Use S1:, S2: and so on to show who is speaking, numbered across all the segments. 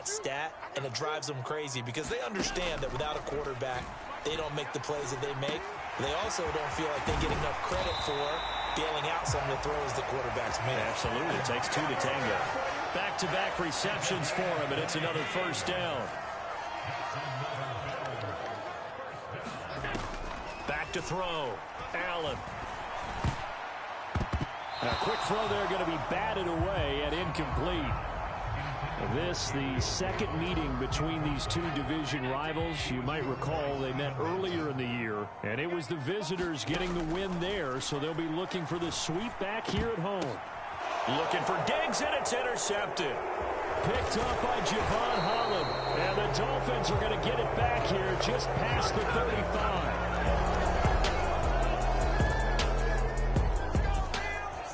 S1: that stat, and it drives them crazy because they understand that without a quarterback, they don't make the plays that they make. They also don't feel like they get enough credit for bailing out some of the throws the quarterbacks make.
S2: Absolutely. It takes two to tango. Back-to-back receptions for him, and it's another first down. Back to throw. Allen. A quick throw there going to be batted away and incomplete. This, the second meeting between these two division rivals. You might recall they met earlier in the year, and it was the visitors getting the win there, so they'll be looking for the sweep back here at home. Looking for Diggs, and it's intercepted. Picked up by Javon Holland, and the Dolphins are going to get it back here just past the 35.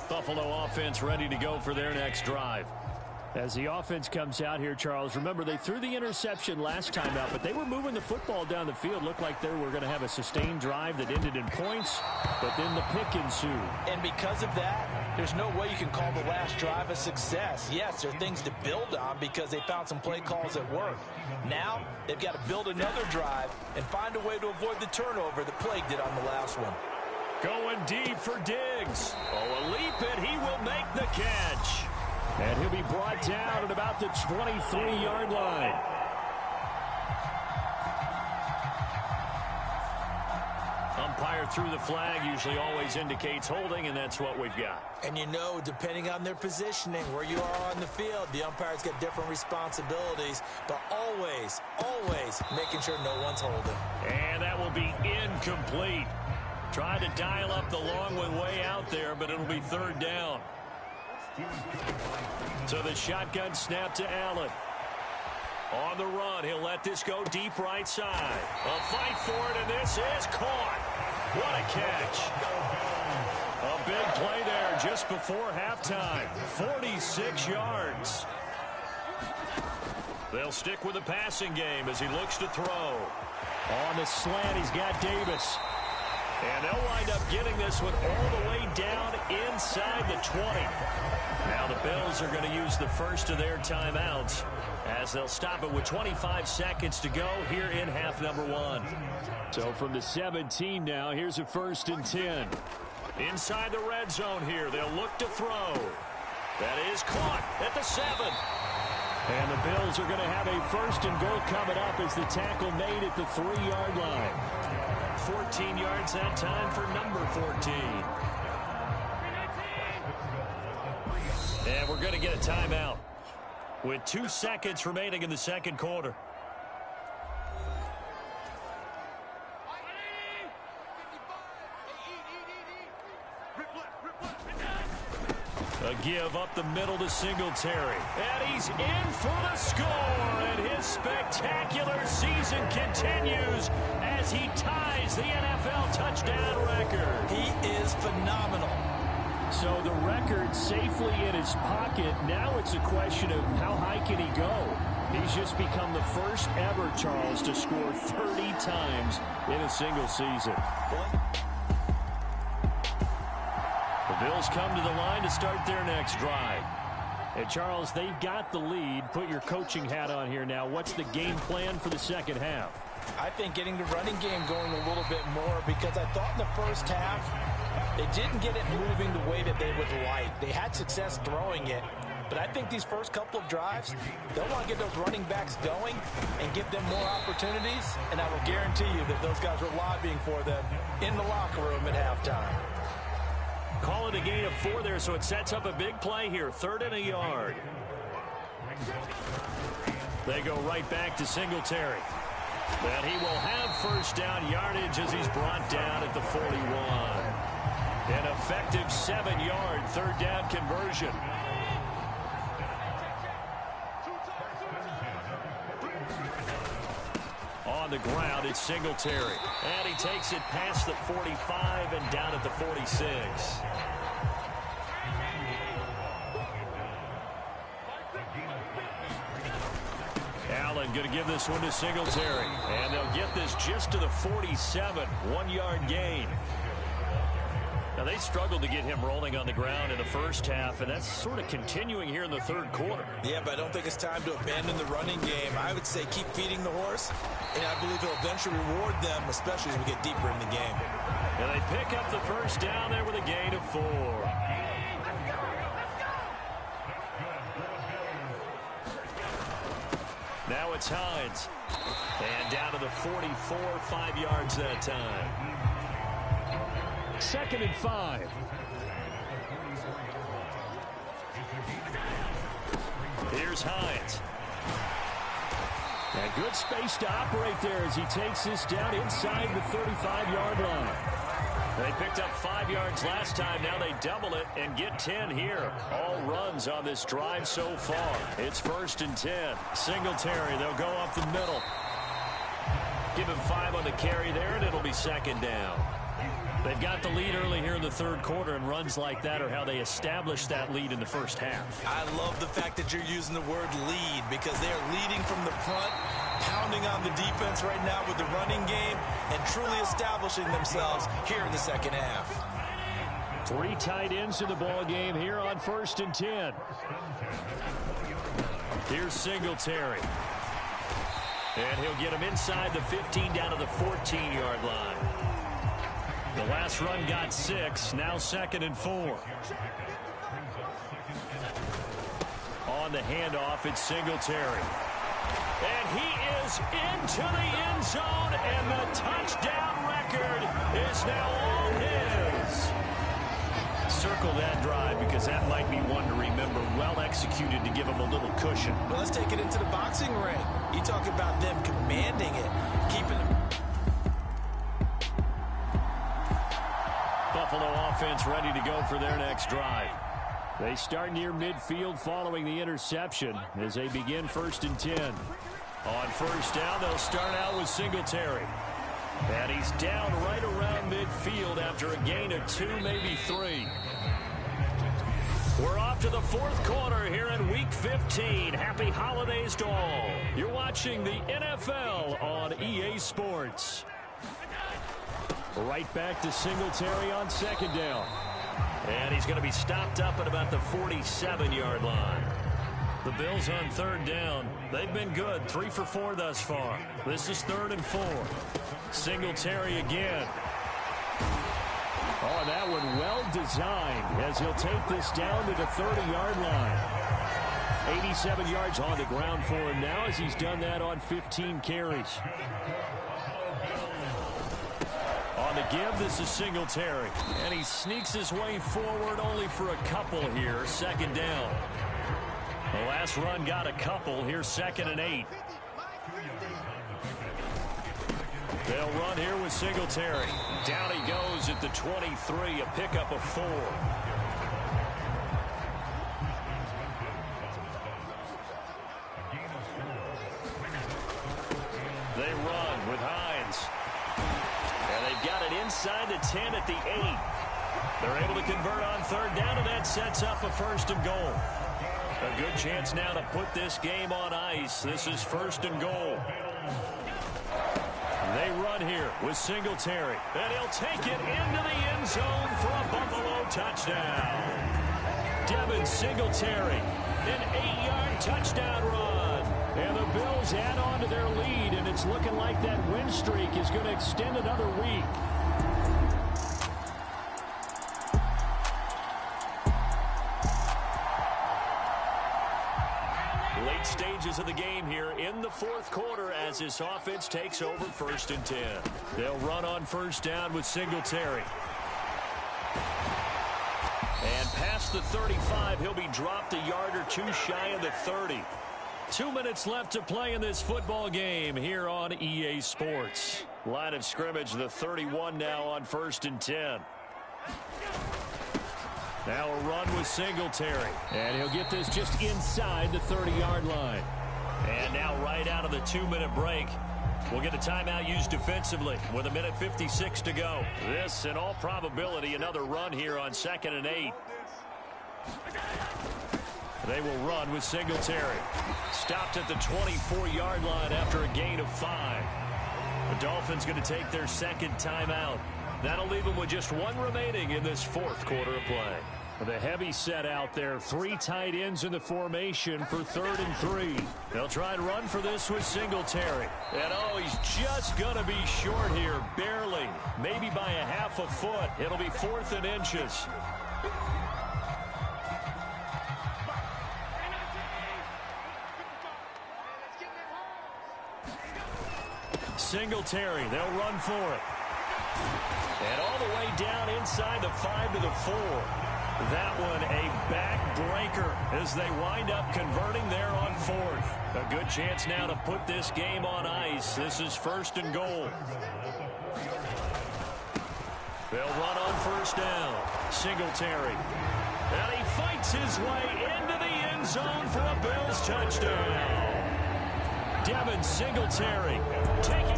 S2: Buffalo offense ready to go for their next drive. As the offense comes out here, Charles, remember they threw the interception last time out, but they were moving the football down the field. Looked like they were going to have a sustained drive that ended in points, but then the pick ensued.
S1: And because of that, there's no way you can call the last drive a success. Yes, there are things to build on because they found some play calls that work. Now, they've got to build another drive and find a way to avoid the turnover that plagued it on the last one.
S2: Going deep for Diggs. Oh, a leap, and he will make the catch. And he'll be brought down at about the 23-yard line. Umpire threw the flag, usually always indicates holding, and that's what we've got.
S1: And you know, depending on their positioning, where you are on the field, the umpire's got different responsibilities, but always, always making sure no one's holding.
S2: And that will be incomplete. Tried to dial up the long way out there, but it'll be third down. So the shotgun snap to Allen. On the run, he'll let this go deep right side. A fight for it, and this is caught. What a catch. A big play there just before halftime. 46 yards. They'll stick with the passing game as he looks to throw. On the slant, he's got Davis. And they'll wind up getting this one all the way down inside the 20. Now the Bills are going to use the first of their timeouts as they'll stop it with 25 seconds to go here in half number one. So from the 17 now, here's a 1st and 10. Inside the red zone here, they'll look to throw. That is caught at the 7. And the Bills are going to have a 1st and goal coming up as the tackle made at the 3-yard line. 14 yards that time for number 14. And we're going to get a timeout with 2 seconds remaining in the second quarter. A give up the middle to Singletary. And he's in for the score. And his spectacular season continues as he ties the NFL touchdown record.
S1: He is phenomenal.
S2: So the record safely in his pocket. Now it's a question of how high can he go. He's just become the first ever, Charles, to score 30 times in a single season. The Bills come to the line to start their next drive. And, Charles, they've got the lead. Put your coaching hat on here now. What's the game plan for the second half?
S1: I think getting the running game going a little bit more because I thought in the first half they didn't get it moving the way that they would like. They had success throwing it, but I think these first couple of drives, they'll want to get those running backs going and give them more opportunities, and I will guarantee you that those guys were lobbying for them in the locker room at halftime.
S2: Call it a gain of 4 there, so it sets up a big play here. 3rd and a yard. They go right back to Singletary. And he will have first down yardage as he's brought down at the 41. An effective 7-yard 3rd down conversion. On the ground, it's Singletary. And he takes it past the 45 and down at the 46. Allen going to give this one to Singletary. And they'll get this just to the 47. 1-yard gain. Now, they struggled to get him rolling on the ground in the first half, and that's sort of continuing here in the third quarter.
S1: Yeah, but I don't think it's time to abandon the running game. I would say keep feeding the horse, and I believe he'll eventually reward them, especially as we get deeper in the game.
S2: And they pick up the first down there with a gain of 4. Now it's Hines. And down to the 44, 5 yards that time. 2nd and 5. Here's Hines. And good space to operate there as he takes this down inside the 35-yard line. They picked up 5 yards last time. Now they double it and get 10 here. All runs on this drive so far. It's 1st and 10. Singletary, they'll go up the middle. Give him 5 on the carry there, and it'll be 2nd down. They've got the lead early here in the third quarter, and runs like that are how they establish that lead in the first half.
S1: I love the fact that you're using the word lead because they are leading from the front, pounding on the defense right now with the running game, and truly establishing themselves here in the second half.
S2: 3 tight ends in the ball game here on 1st and 10. Here's Singletary. And he'll get him inside the 15 down to the 14-yard line. The last run got 6. Now 2nd and 4. On the handoff, it's Singletary. And he is into the end zone, and the touchdown record is now all his. Circle that drive because that might be one to remember. Well executed to give him a little cushion.
S1: Well, let's take it into the boxing ring. You talk about them commanding it, keeping it.
S2: Buffalo offense ready to go for their next drive. They start near midfield following the interception as they begin 1st and 10. On 1st down, they'll start out with Singletary. And he's down right around midfield after a gain of 2, maybe 3. We're off to the 4th quarter here in Week 15. Happy holidays to all. You're watching the NFL on EA Sports. Right back to Singletary on 2nd down. And he's going to be stopped up at about the 47-yard line. The Bills on 3rd down. They've been good. 3 for 4 thus far. This is 3rd and 4. Singletary again. Oh, that one well designed as he'll take this down to the 30-yard line. 87 yards on the ground for him now as he's done that on 15 carries. On the give, this is Singletary. And he sneaks his way forward only for a couple here. 2nd down. The last run got a couple. Here's 2nd and 8. They'll run here with Singletary. Down he goes at the 23, a pickup of 4. They run with Hines. And they've got it inside the 10 at the 8. They're able to convert on 3rd down, and that sets up a 1st and goal. A good chance now to put this game on ice. This is 1st and goal. They run here with Singletary. And he'll take it into the end zone for a Buffalo touchdown. Devin Singletary, an 8-yard touchdown run. And the Bills add on to their lead, and it's looking like that win streak is going to extend another week. Late stages of the game here in the 4th quarter as this offense takes over 1st and 10. They'll run on 1st down with Singletary. And past the 35, he'll be dropped a yard or 2 shy of the 30. 2 minutes left to play in this football game here on EA Sports. Line of scrimmage, the 31 now on 1st and 10. Now a run with Singletary. And he'll get this just inside the 30-yard line. And now right out of the 2-minute break, we'll get a timeout used defensively with 1:56 to go. This, in all probability, another run here on 2nd and 8. They will run with Singletary. Stopped at the 24-yard line after a gain of 5. The Dolphins going to take their 2nd timeout. That'll leave them with just one remaining in this fourth quarter of play. With a heavy set out there, 3 tight ends in the formation for 3rd and 3. They'll try and run for this with Singletary. And, oh, he's just going to be short here, barely. Maybe by a half a foot. It'll be 4th and inches. Singletary, they'll run for it. And all the way down inside the 5 to the 4. That one a backbreaker as they wind up converting there on 4th. A good chance now to put this game on ice. This is 1st and goal. They'll run on 1st down. Singletary. And he fights his way into the end zone for a Bills touchdown. Devin Singletary taking.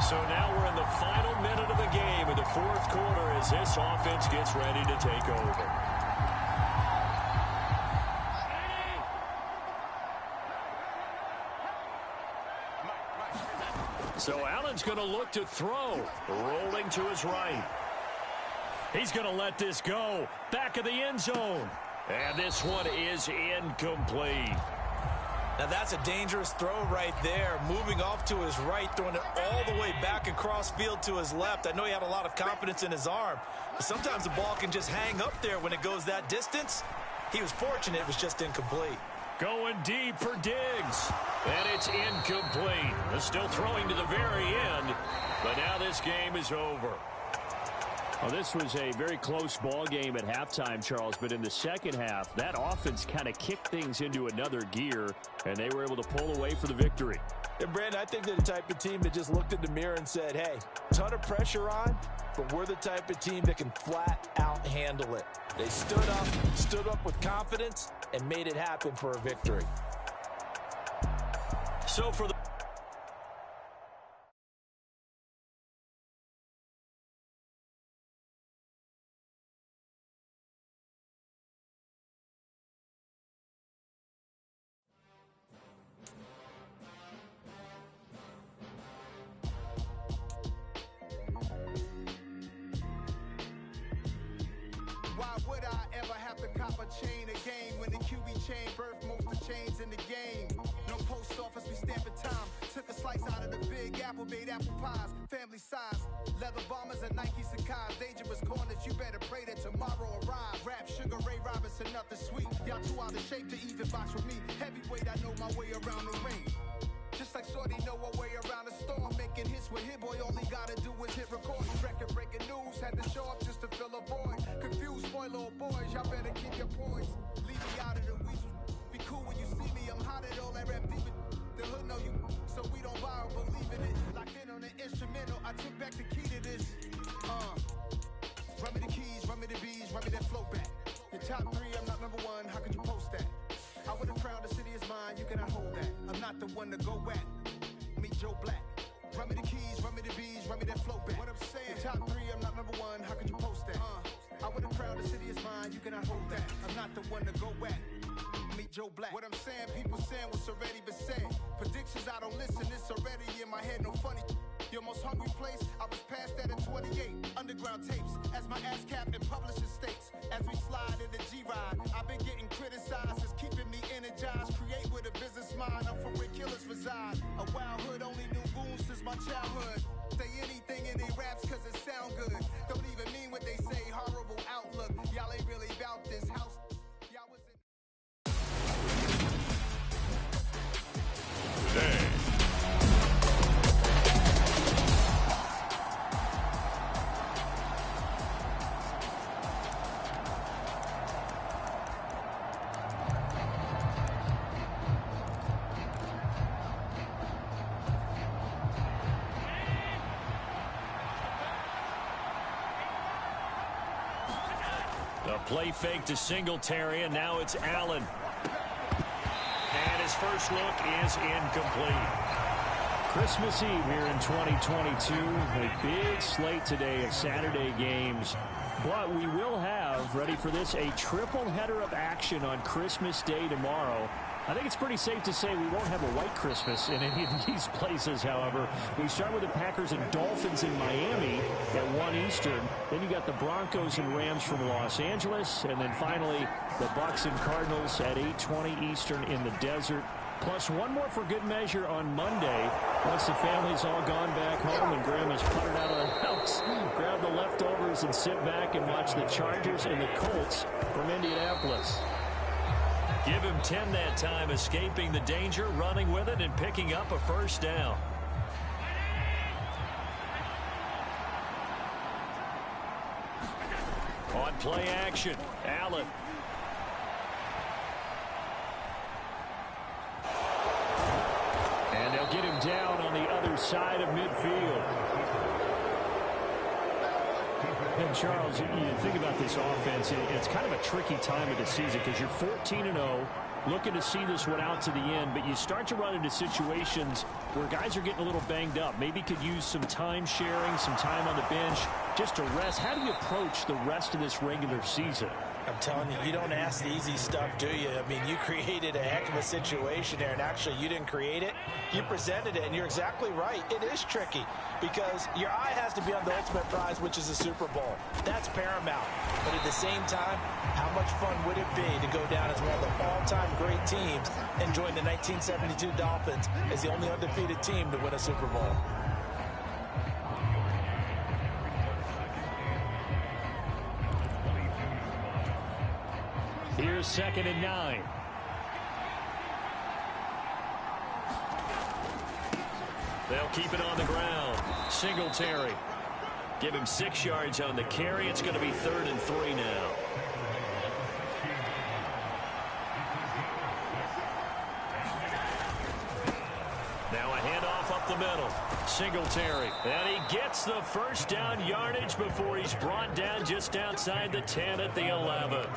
S2: So now we're in the final minute of the game in the 4th quarter as this offense gets ready to take over. So Allen's going to look to throw, rolling to his right. He's going to let this go. Back of the end zone. And this one is incomplete.
S1: Now that's a dangerous throw right there. Moving off to his right, throwing it all the way back across field to his left. I know he had a lot of confidence in his arm, but sometimes the ball can just hang up there when it goes that distance. He was fortunate it was just incomplete.
S2: Going deep for Diggs. And it's incomplete. They're still throwing to the very end, but now this game is over.
S3: Well, this was a very close ball game at halftime, Charles, but in the second half, that offense kind of kicked things into another gear, and they were able to pull away for the victory.
S1: And, Brandon, I think they're the type of team that just looked in the mirror and said, hey, ton of pressure on, but we're the type of team that can flat out handle it. They stood up with confidence, and made it happen for a victory.
S2: So for the
S4: Why would I ever have to cop a chain again when the QB chain birthed most of chains in the game? No post office, we stamping time. Took a slice out of the big apple, made apple pies, family size. Leather bombers and Nike Sacai's. Dangerous corners, you better pray that tomorrow arrive. Rap, Sugar Ray Robinson, nothing sweet. Y'all too out of shape to even box with me. Heavyweight, I know my way around the ring. Just like Shorty know her way around the storm. Making hits with Hit Boy, all he gotta do is hit record. Record-breaking news, had to show up just to fill a void. Confused, spoiler boys, y'all better keep your poise. Leave me out of the weasel. Be cool when you see me, I'm hot at all that rap deep. The hood know you, so we don't borrow, believe in it. Locked in on the instrumental, I took back the key to this. Run me the keys, run me the bees, run me that flow back. Your top 3, I'm not number 1, how could you post that? I would've crowned the city is mine, you cannot hold that. I'm not the one to go at. Meet Joe Black. Run me the keys, run me the bees, run me that flow back. What I'm saying, your top 3, I'm not number 1, how could you post that? I would've crowned the city is mine, you cannot hold that. I'm not the one to go at. Meet Joe Black. What I'm saying, people saying what's already been said. Predictions, I don't listen, it's already in my head, no funny. Your most hungry place, I was past that in 28. Underground tapes, as my ass cap in publishing states. As we slide in the G-Ride, I've been getting criticized, it's keeping me energized. Create with a business mind, I'm from where killers reside. A wild hood, only knew goons since my childhood. Say anything in they raps cause it sound good. Don't even mean what they say, horrible outlook. Y'all ain't really about this house. Y'all was in...
S2: The play fake to Singletary, and now it's Allen. And his first look is incomplete.
S3: Christmas Eve here in 2022. A big slate today of Saturday games. But we will have, ready for this, a triple header of action on Christmas Day tomorrow. I think it's pretty safe to say we won't have a white Christmas in any of these places, however. We start with the Packers and Dolphins in Miami at 1 Eastern. Then you got the Broncos and Rams from Los Angeles. And then finally, the Bucs and Cardinals at 8:20 Eastern in the desert. Plus one more for good measure on Monday. Once the family's all gone back home and Grandma's puttered out of the house, grab the leftovers and sit back and watch the Chargers and the Colts from Indianapolis.
S2: Give him 10 that time, escaping the danger, running with it, and picking up a first down. On play action, Allen.
S3: And they'll get him down on the other side of midfield. And Charles, you think about this offense, it's kind of a tricky time of the season because you're 14-0, looking to see this one out to the end, but you start to run into situations where guys are getting a little banged up. Maybe could use some time sharing, some time on the bench, just to rest. How do you approach the rest of this regular season?
S1: I'm telling you, you don't ask the easy stuff, do you? I mean, you created a heck of a situation there, and actually you didn't create it. You presented it, and you're exactly right. It is tricky because your eye has to be on the ultimate prize, which is the Super Bowl. That's paramount. But at the same time, how much fun would it be to go down as one of the all-time great teams and join the 1972 Dolphins as the only undefeated team to win a Super Bowl?
S3: Here's 2nd and 9.
S2: They'll keep it on the ground. Singletary. Give him 6 yards on the carry. It's going to be 3rd and 3 now. Now a handoff up the middle. Singletary. And he gets the first down yardage before he's brought down just outside the 10 at the 11.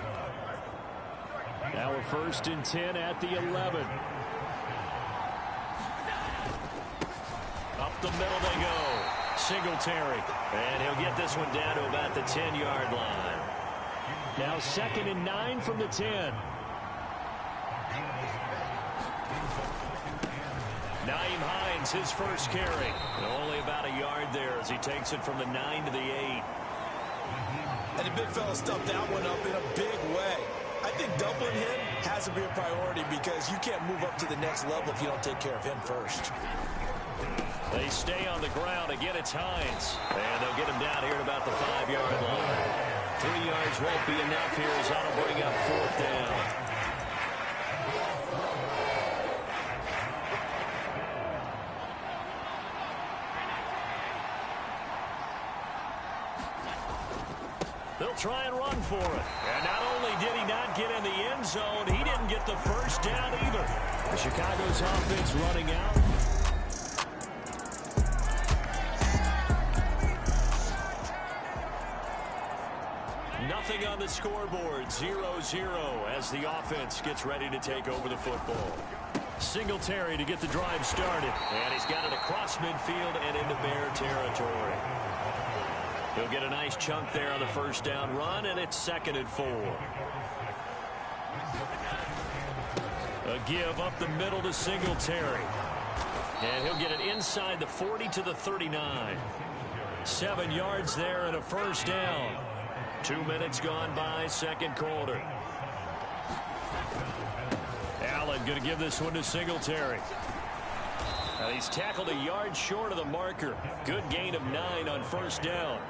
S3: Now a 1st and 10 at the 11.
S2: Up the middle they go. Singletary. And he'll get this one down to about the 10-yard line.
S3: Now 2nd and 9 from the 10.
S2: Nyheim Hines, his first carry. Only about a yard there as he takes it from the 9 to the 8.
S1: And the big fella stuffed that one up in a big way. I think doubling him has to be a priority because you can't move up to the next level if you don't take care of him first.
S2: They stay on the ground. Again, it's Hines. And they'll get him down here at about the 5-yard line. 3 yards won't be enough here as that'll bring up 4th down. They'll try and run for it. And not only did he not get in the end zone, he didn't get the first down either.
S3: The Chicago's offense running out.
S2: Nothing on the scoreboard, 0-0 as the offense gets ready to take over the football. Singletary to get the drive started. And he's got it across midfield and into Bear territory. He'll get a nice chunk there on the first down run, and it's 2nd and 4. A give up the middle to Singletary. And he'll get it inside the 40 to the 39. 7 yards there and a first down. 2 minutes gone by, 2nd quarter. Allen going to give this one to Singletary. Now he's tackled a yard short of the marker. Good gain of 9 on first down.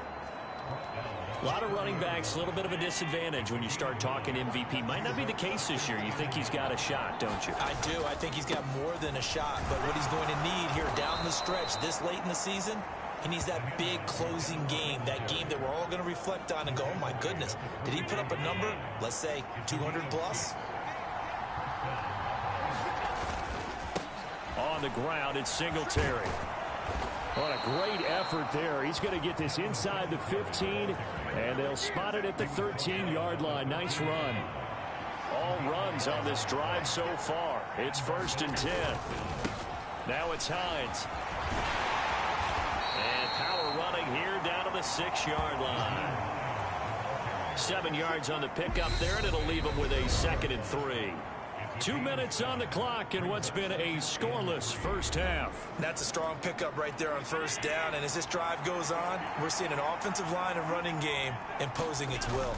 S2: A lot of running backs, a little bit of a disadvantage when you start talking MVP. Might not be the case this year. You think he's got a shot, don't you?
S1: I do. I think he's got more than a shot. But what he's going to need here down the stretch this late in the season, he needs that big closing game, that game that we're all going to reflect on and go, oh, my goodness, did he put up a number, let's say, 200 plus?
S2: On the ground, it's Singletary.
S3: What a great effort there. He's going to get this inside the 15, and they'll spot it at the 13-yard line. Nice run.
S2: All runs on this drive so far. It's 1st and 10. Now it's Hines. And power running here down to the 6-yard line. 7 yards on the pickup there, and it'll leave him with a 2nd and 3. 2 minutes on the clock in what's been a scoreless first half.
S1: That's a strong pickup right there on first down, and as this drive goes on, we're seeing an offensive line and running game imposing its will.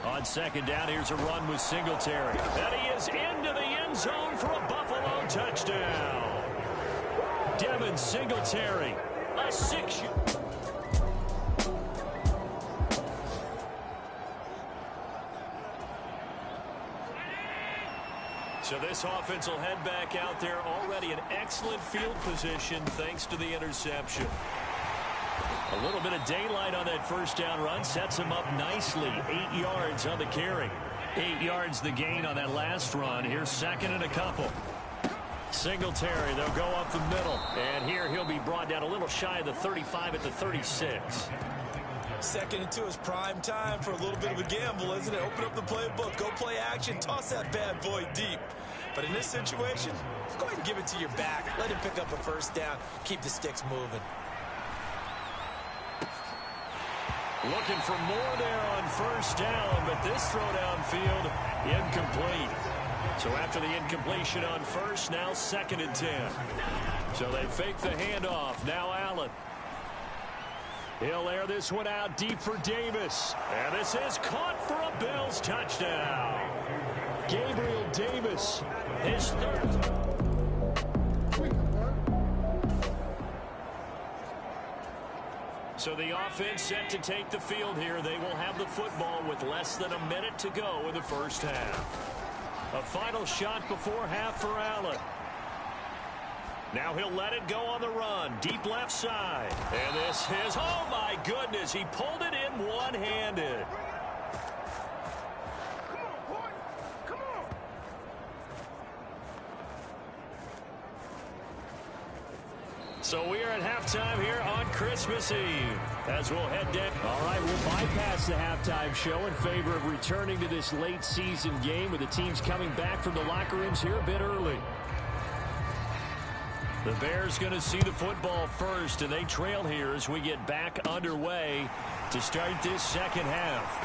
S2: On second down, here's a run with Singletary. And he is into the end zone for a Buffalo touchdown. Devin Singletary, a 6. So this offense will head back out there, already in excellent field position thanks to the interception. A little bit of daylight on that first down run sets him up nicely. 8 yards on the carry. 8 yards the gain on that last run. Here's second and a couple. Singletary, they'll go up the middle. And here he'll be brought down a little shy of the 35 at the 36.
S1: Second and 2 is prime time for a little bit of a gamble, isn't it? Open up the playbook, go play action, toss that bad boy deep. But in this situation, go ahead and give it to your back. Let him pick up a first down. Keep the sticks moving.
S2: Looking for more there on first down, but this throw downfield incomplete. So after the incompletion on first, now second and 10. So they fake the handoff. Now Allen. He'll air this one out deep for Davis. And this is caught for a Bills touchdown. Gabriel Davis, his third. So the offense set to take the field here. They will have the football with less than a minute to go in the first half. A final shot before half for Allen. Now he'll let it go on the run. Deep left side. And this is, oh my goodness, he pulled it in one-handed.
S4: Come on, boy. Come on.
S2: So we are at halftime here on Christmas Eve as we'll head down.
S3: All right, we'll bypass the halftime show in favor of returning to this late season game with the teams coming back from the locker rooms here a bit early.
S2: The Bears going to see the football first, and they trail here as we get back underway to start this second half.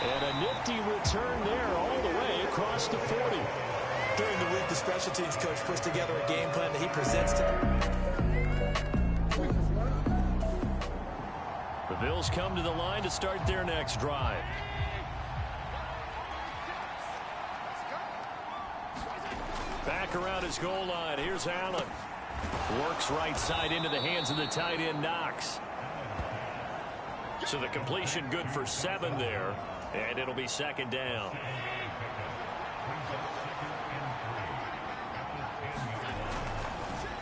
S3: And a nifty return there all the way across the 40.
S1: During the week, the special teams coach puts together a game plan that he presents to them.
S2: The Bills come to the line to start their next drive. Back around his goal line. Here's Allen. Works right side into the hands of the tight end, Knox. So the completion good for 7 there. And it'll be second down.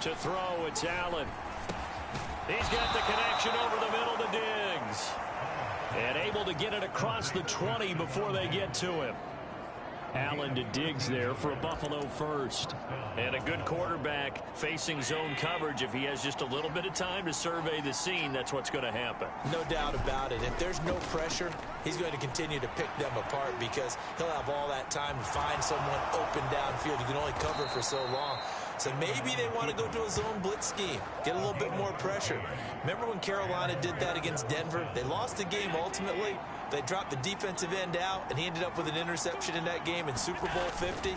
S2: To throw, it's Allen. He's got the connection over the middle to Diggs. And able to get it across the 20 before they get to him. Allen to Diggs there for a Buffalo first. And a good quarterback facing zone coverage. If he has just a little bit of time to survey the scene, that's what's going to happen.
S1: No doubt about it. If there's no pressure, he's going to continue to pick them apart because he'll have all that time to find someone open downfield. You can only cover for so long. So maybe they want to go to a zone blitz scheme, get a little bit more pressure. Remember when Carolina did that against Denver? They lost the game ultimately. They dropped the defensive end out, and he ended up with an interception in that game in Super Bowl 50.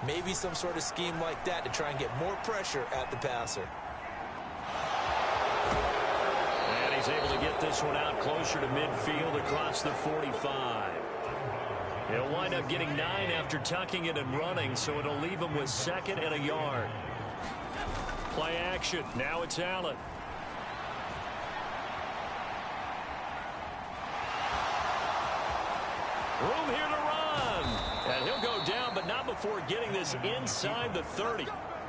S1: Maybe some sort of scheme like that to try and get more pressure at the passer.
S2: And he's able to get this one out closer to midfield across the 45. He'll wind up getting 9 after tucking it and running, so it'll leave him with second and a yard. Play action. Now it's Allen. Room here to run. And he'll go down, but not before getting this inside the 30.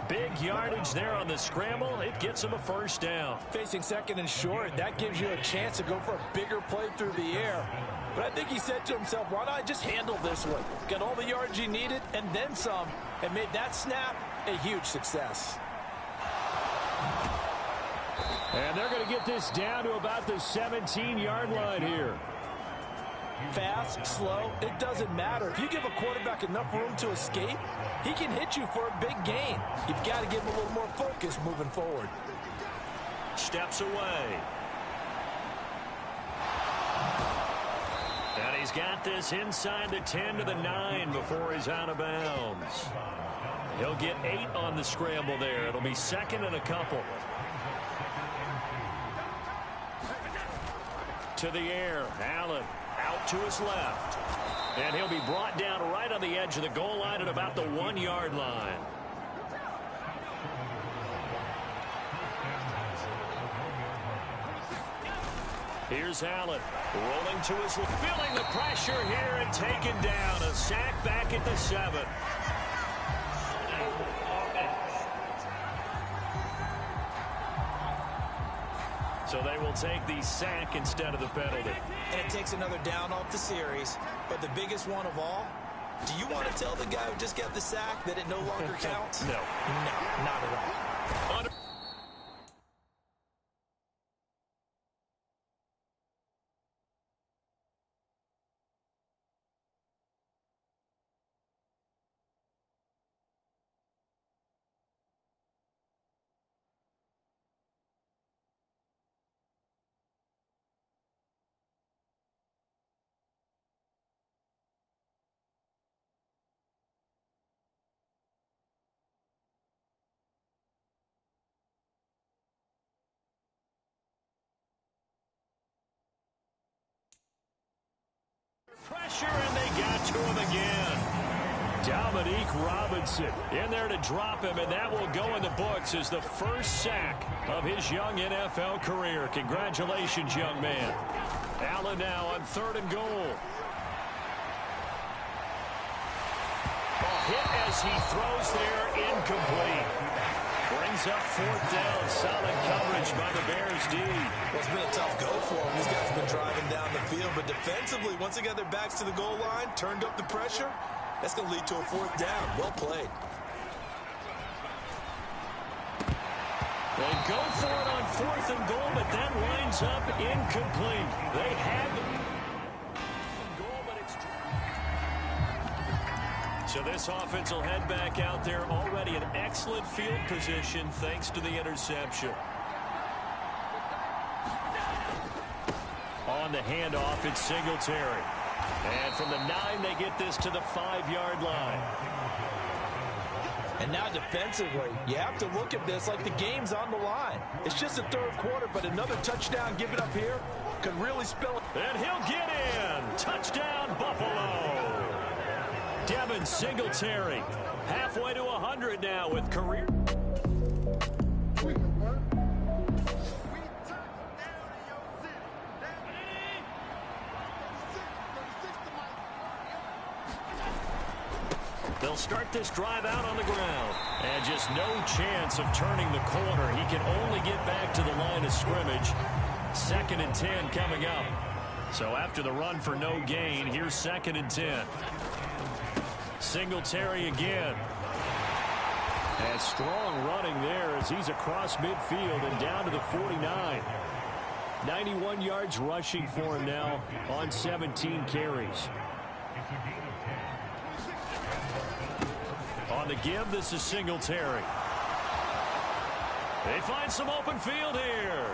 S2: Big yardage there on the scramble. It gets him a first down.
S1: Facing second and short, that gives you a chance to go for a bigger play through the air. But I think he said to himself, why not just handle this one? Got all the yards you needed and then some, and made that snap a huge success.
S3: And they're going to get this down to about the 17-yard line here.
S1: Fast, slow, it doesn't matter. If you give a quarterback enough room to escape, he can hit you for a big gain. You've got to give him a little more focus moving forward.
S2: Steps away. And he's got this inside the 10 to the 9 before he's out of bounds. He'll get 8 on the scramble there. It'll be second and a couple. To the air, Allen out to his left. And he'll be brought down right on the edge of the goal line at about the 1-yard line. Here's Allen, rolling to his left, feeling the pressure here and taken down. A sack back at the 7. So they will take the sack instead of the penalty.
S1: And it takes another down off the series. But the biggest one of all, do you want to tell the guy who just got the sack that it no longer counts?
S2: No.
S1: No, not at all.
S2: Pressure, and they got to him again. Dominique Robinson in there to drop him, and that will go in the books as the first sack of his young NFL career. Congratulations, young man. Allen now on 3rd and goal. A hit as he throws there, incomplete. Brings up 4th down. Solid coverage by the Bears D.
S1: Well, it's been a tough go for them. These guys have been driving down the field, but defensively, once they got their backs to the goal line, turned up the pressure, that's going to lead to a 4th down. Well played.
S2: They go for it on 4th and goal, but that winds up incomplete. They had goal, but it's... So this offense will head back out there, already in excellent field position thanks to the interception. On the handoff, it's Singletary. And from the 9, they get this to the 5-yard line.
S1: And now defensively, you have to look at this like the game's on the line. It's just the 3rd quarter, but another touchdown given up here could really spell it.
S2: And he'll get in. Touchdown, Buffalo. Devin Singletary, halfway to 100 now with career. They'll start this drive out on the ground. And just no chance of turning the corner. He can only get back to the line of scrimmage. 2nd and 10 coming up. So after the run for no gain, here's 2nd and 10. Singletary again. And strong running there as he's across midfield and down to the 49. 91 yards rushing for him now on 17 carries. On the give, this is Singletary. They find some open field here.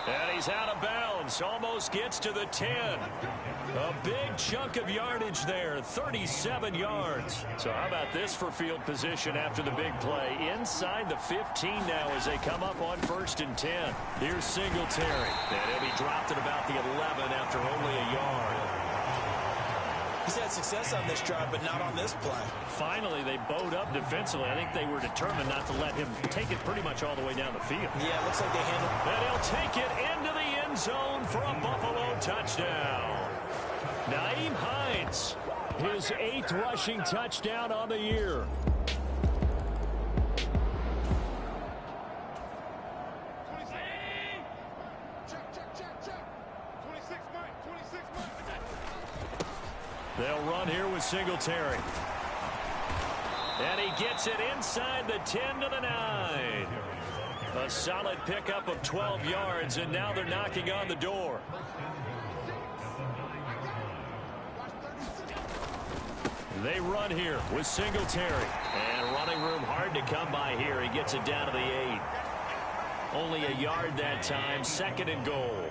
S2: And he's out of bounds. Almost gets to the 10. A big chunk of yardage there. 37 yards. So how about this for field position after the big play? Inside the 15 now as they come up on 1st and 10. Here's Singletary. And he'll be dropped at about the 11 after only a yard.
S1: He's had success on this drive, but not on this play.
S2: Finally, they bowed up defensively. I think they were determined not to let him take it pretty much all the way down the field.
S1: Yeah, it looks like they handled it.
S2: And he'll take it into the end zone for a Buffalo touchdown. Nyheim Hines, his 8th rushing touchdown on the year. They'll run here with Singletary. And he gets it inside the 10 to the 9. A solid pickup of 12 yards, and now they're knocking on the door. They run here with Singletary. And running room hard to come by here. He gets it down to the 8. Only a yard that time, 2nd and goal.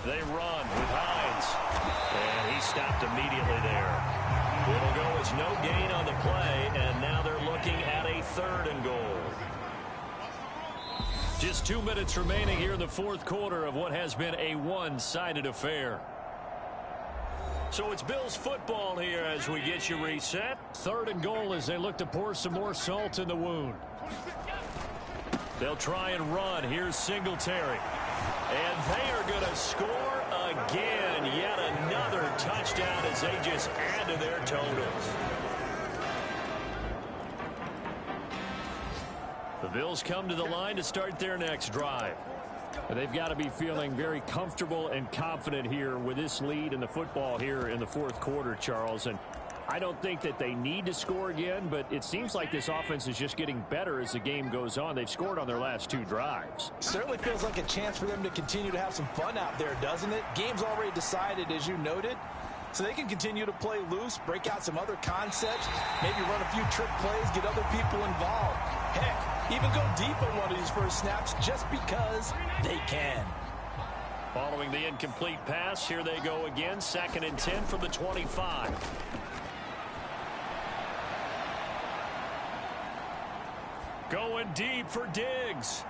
S2: They run with Hines. And he stopped immediately there. It'll go as no gain on the play, and now they're looking at a 3rd and goal. Just 2 minutes remaining here in the 4th quarter of what has been a one-sided affair. So it's Bills football here as we get you reset. 3rd and goal as they look to pour some more salt in the wound. They'll try and run. Here's Singletary. And they are going to score again. Yet another touchdown as they just add to their totals. The Bills come to the line to start their next drive. They've got to be feeling very comfortable and confident here with this lead in the football here in the 4th quarter, Charles. And I don't think that they need to score again, but it seems like this offense is just getting better as the game goes on. They've scored on their last 2 drives.
S1: Certainly feels like a chance for them to continue to have some fun out there, doesn't it? Game's already decided, as you noted. So they can continue to play loose, break out some other concepts, maybe run a few trick plays, get other people involved. Heck, even go deep on one of these first snaps just because they can.
S2: Following the incomplete pass, here they go again. 2nd and 10 from the 25. Going deep for Diggs.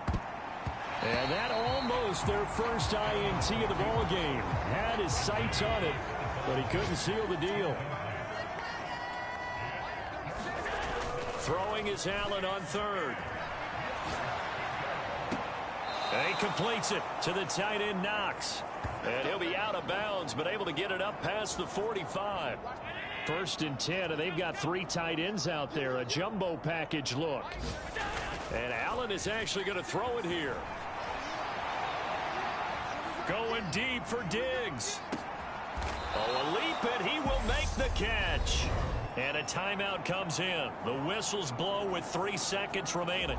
S3: And that almost their first INT of the ball game. Had his sights on it, but he couldn't seal the deal.
S2: Throwing is Allen on 3rd. And he completes it to the tight end, Knox. And he'll be out of bounds, but able to get it up past the 45.
S3: 1st and 10, and they've got 3 tight ends out there. A jumbo package look.
S2: And Allen is actually going to throw it here. Going deep for Diggs. Oh, a leap, and he will make the catch. And a timeout comes in. The whistles blow with 3 seconds remaining.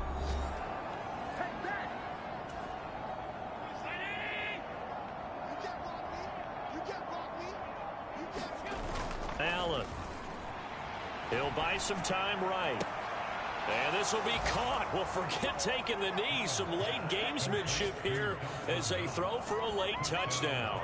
S2: Allen. He'll buy some time right. And this will be caught. Well, forget taking the knee. Some late gamesmanship here as they throw for a late touchdown.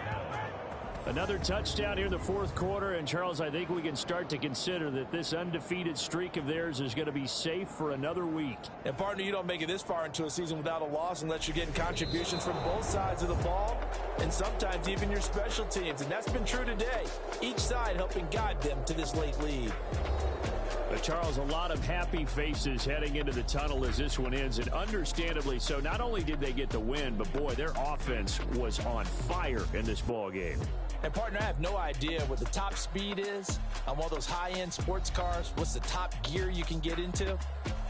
S3: Another touchdown here in the 4th quarter. And, Charles, I think we can start to consider that this undefeated streak of theirs is going to be safe for another week.
S1: And, partner, you don't make it this far into a season without a loss unless you're getting contributions from both sides of the ball and sometimes even your special teams. And that's been true today. Each side helping guide them to this late lead.
S3: Charles, a lot of happy faces heading into the tunnel as this one ends, and understandably so. Not only did they get the win, but, boy, their offense was on fire in this ball game.
S1: And, partner, I have no idea what the top speed is on one of those high-end sports cars. What's the top gear you can get into?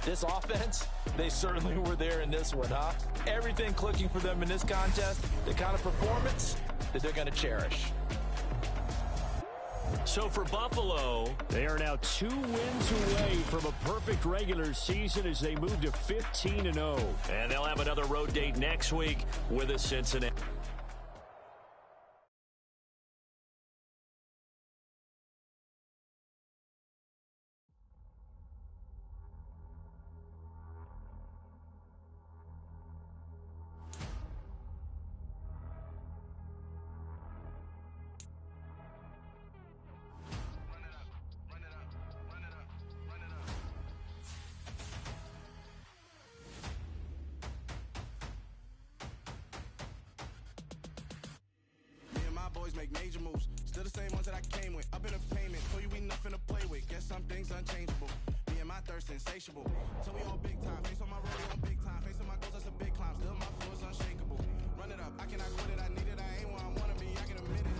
S1: This offense, they certainly were there in this one, huh? Everything clicking for them in this contest, the kind of performance that they're going to cherish.
S2: So for Buffalo,
S3: they are now 2 wins away from a perfect regular season as they move to 15-0.
S2: And they'll have another road date next week with the Cincinnati.
S4: Make major moves, still the same ones that I came with. Up in a payment, told you we nothing to play with. Guess some things unchangeable. Me and my thirst insatiable. Till we all big time, face on my road, on big time. Face on my goals, that's a big climb. Still my flow is unshakable. Run it up, I cannot quit it. I need it, I ain't where I wanna be. I can admit it.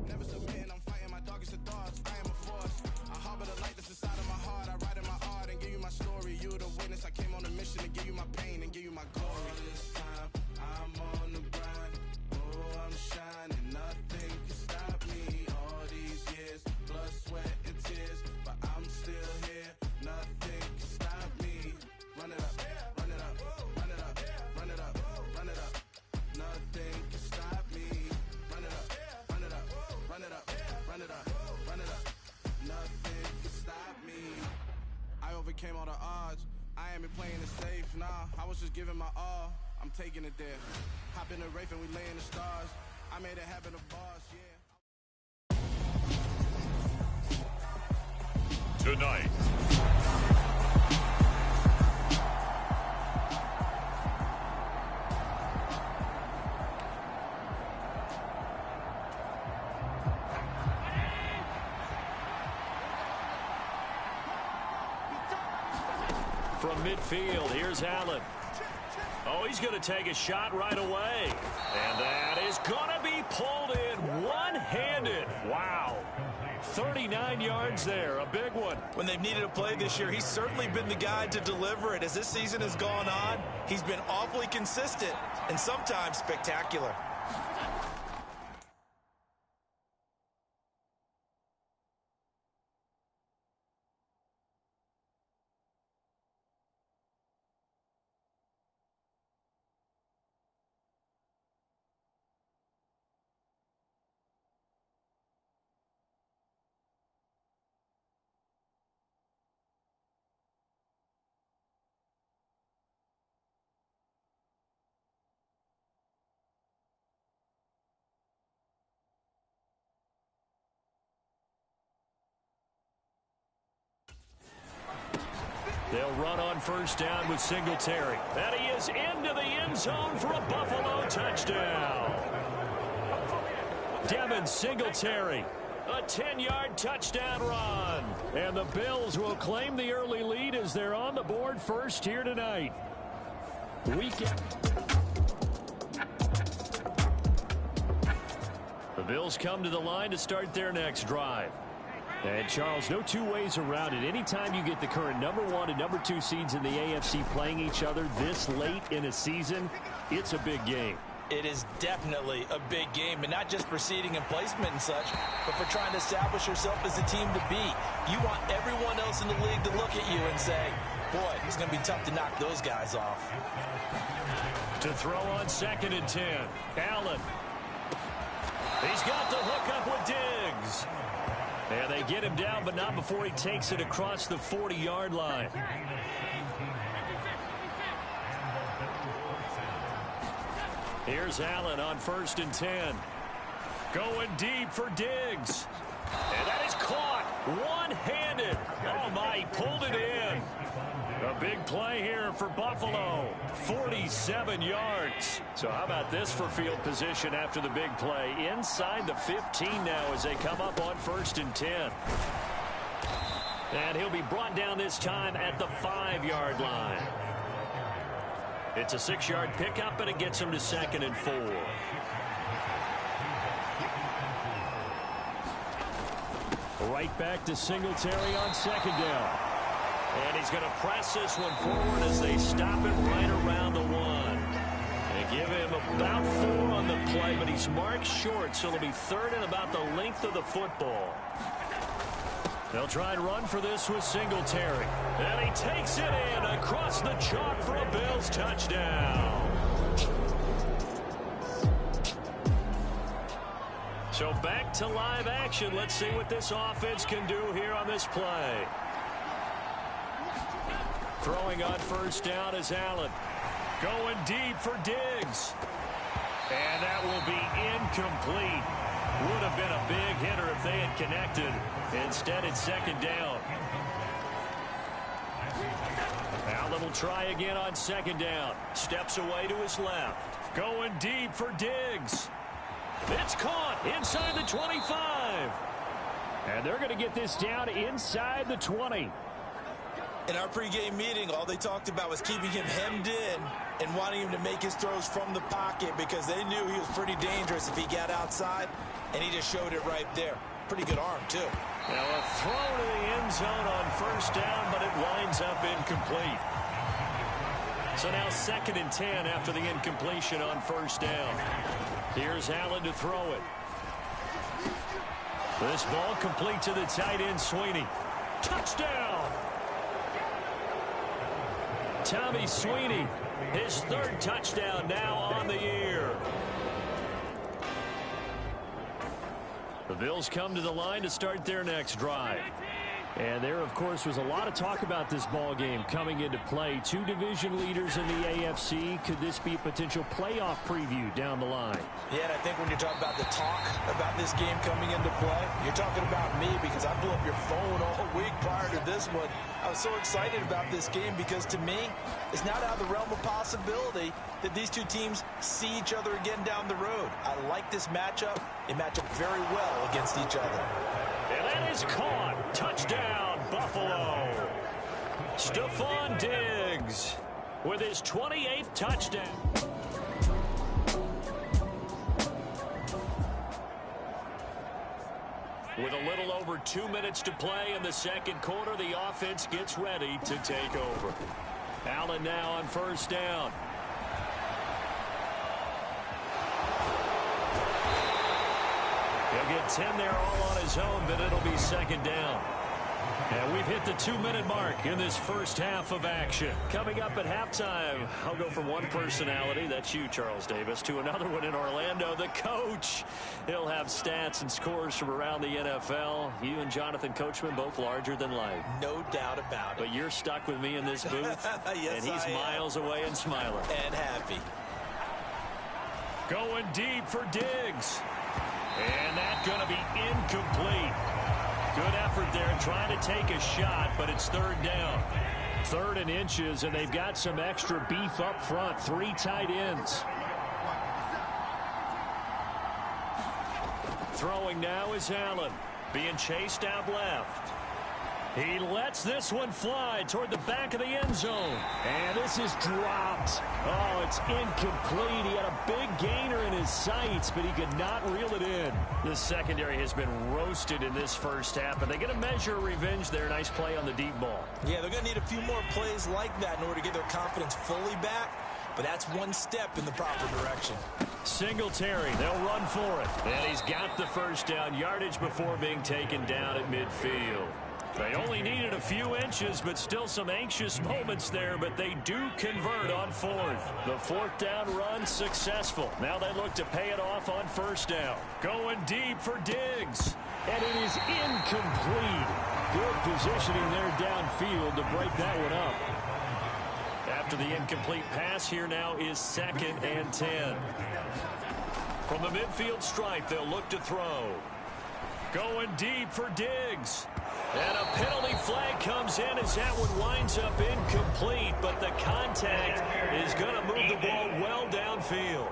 S4: Never submitting, I'm fighting my darkest of thoughts. I am a force. I harbor the light that's inside of my heart. I write in my art and give you my story. You the witness. I came on a mission to give you my pain and give you my glory. All this time, I'm on the grind. Oh, I'm shining. Nothing can stop me. All these years, blood, sweat, and tears, but I'm still here. Nothing can stop me. Run it up, run it up, run it up, run it up, run it up. Nothing can stop me. Run it up, run it up, run it up, run it up, run it up. Nothing can stop me. I overcame all the odds. I ain't been playing it safe, nah. I was just giving my all. I'm taking it there. Hop in the Wraith and we lay in the stars. I made it happen to boss, yeah.
S2: Tonight. From midfield, here's Allen. Oh, he's going to take a shot right away. And that is going to be pulled in one-handed. Wow. 39 yards there, a big one.
S1: When they've needed a play this year, he's certainly been the guy to deliver it. As this season has gone on, he's been awfully consistent and sometimes spectacular.
S2: They'll run on first down with Singletary. And he is into the end zone for a Buffalo touchdown. Devin Singletary, a 10-yard touchdown run. And the Bills will claim the early lead as they're on the board first here tonight. The Bills come to the line to start their next drive. And, Charles, no two ways around it. Anytime you get the current number 1 and number 2 seeds in the AFC playing each other this late in a season, it's a big game.
S1: It is definitely a big game, and not just for seeding and placement and such, but for trying to establish yourself as a team to beat. You want everyone else in the league to look at you and say, boy, it's going to be tough to knock those guys off.
S2: To throw on 2nd and 10, Allen. He's got the hook up with Diggs. And they get him down, but not before he takes it across the 40-yard line. Here's Allen on 1st and 10. Going deep for Diggs. And that is caught one-handed. Oh, my, he pulled it in. A big play here for Buffalo. 47 yards. So how about this for field position after the big play? Inside the 15 now as they come up on 1st and 10. And he'll be brought down this time at the 5-yard line. It's a 6-yard pickup, and it gets him to 2nd and 4. Right back to Singletary on 2nd down. And he's going to press this one forward as they stop it right around the 1. They give him about 4 on the play, but he's marked short, so it'll be 3rd and about the length of the football. They'll try and run for this with Singletary. And he takes it in across the chalk for a Bills touchdown. So back to live action. Let's see what this offense can do here on this play. Throwing on 1st down is Allen. Going deep for Diggs. And that will be incomplete. Would have been a big hitter if they had connected. Instead, it's 2nd down. Allen will try again on 2nd down. Steps away to his left. Going deep for Diggs. It's caught inside the 25. And they're going to get this down inside the 20.
S1: In our pregame meeting, all they talked about was keeping him hemmed in and wanting him to make his throws from the pocket because they knew he was pretty dangerous if he got outside, and he just showed it right there. Pretty good arm, too.
S2: Now a throw to the end zone on 1st down, but it winds up incomplete. So now 2nd and 10 after the incompletion on 1st down. Here's Allen to throw it. This ball complete to the tight end, Sweeney. Touchdown! Tommy Sweeney, his 3rd touchdown now on the year. The Bills come to the line to start their next drive.
S3: And there, of course, was a lot of talk about this ball game coming into play. Two division leaders in the AFC. Could this be a potential playoff preview down the line?
S1: Yeah, and I think when you're talking about the talk about this game coming into play, you're talking about me because I blew up your phone all week prior to this one. I was so excited about this game because, to me, it's not out of the realm of possibility that these two teams see each other again down the road. I like this matchup. They match up very well against each other.
S2: And that is caught. Touchdown, Buffalo. Stephon Diggs with his 28th touchdown. With a little over 2 minutes to play in the second quarter, the offense gets ready to take over. Allen now on first down. He'll get 10 there all on his own, but it'll be second down. And we've hit the 2-minute mark in this first half of action. Coming up at halftime, I'll go from one personality, that's you, Charles Davis, to another one in Orlando, the coach. He'll have stats and scores from around the NFL. You and Jonathan Coachman, both larger than life.
S1: No doubt about it.
S2: But you're stuck with me in this booth.
S1: Yes,
S2: and he's miles away and smiling.
S1: And happy.
S2: Going deep for Diggs. And that's going to be incomplete. Good effort there trying to take a shot, but it's third down.
S3: 3rd and inches, and they've got some extra beef up front. 3 tight ends.
S2: Throwing now is Allen. Being chased out left. He lets this one fly toward the back of the end zone.
S3: And this is dropped. Oh, it's incomplete. He had a big gainer in his sights, but he could not reel it in.
S2: The secondary has been roasted in this first half, and they're going to measure revenge there. Nice play on the deep ball.
S1: Yeah, they're going to need a few more plays like that in order to get their confidence fully back, but that's one step in the proper direction.
S2: Singletary, they'll run for it. And he's got the first down yardage before being taken down at midfield. They only needed a few inches, but still some anxious moments there, but they do convert on 4th. The 4th down run successful. Now they look to pay it off on first down. Going deep for Diggs.
S3: And it is incomplete. Good positioning there downfield to break that one up.
S2: After the incomplete pass, here now is 2nd and 10. From the midfield stripe, they'll look to throw. Going deep for Diggs. And a penalty flag comes in as that one winds up incomplete, but the contact is going to move the ball well downfield.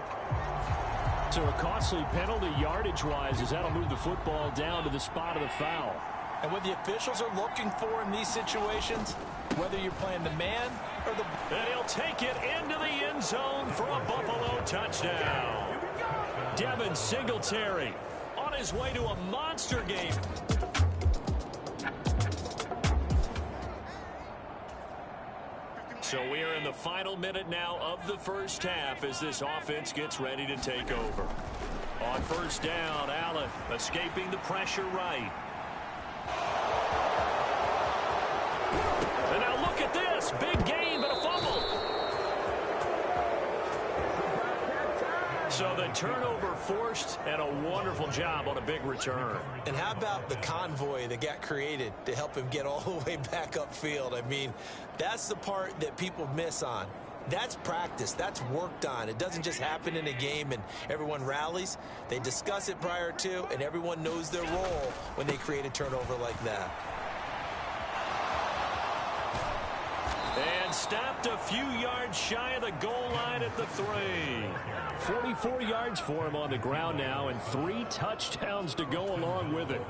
S3: So a costly penalty yardage-wise as that'll move the football down to the spot of the foul.
S1: And what the officials are looking for in these situations, whether you're playing the man or the...
S2: And he'll take it into the end zone for a Buffalo touchdown. Devin Singletary on his way to a monster game. So we are in the final minute now of the first half as this offense gets ready to take over. On first down, Allen escaping the pressure right. And now look at this. Big gain, but a fumble. So the turnover forced, and a wonderful job on a big return.
S1: And how about the convoy that got created to help him get all the way back upfield? I mean, that's the part that people miss on. That's practice. That's worked on. It doesn't just happen in a game and everyone rallies. They discuss it prior to, and everyone knows their role when they create a turnover like that.
S2: And stopped a few yards shy of the goal line at the 3.
S3: 44 yards for him on the ground now, and 3 touchdowns to go along with it.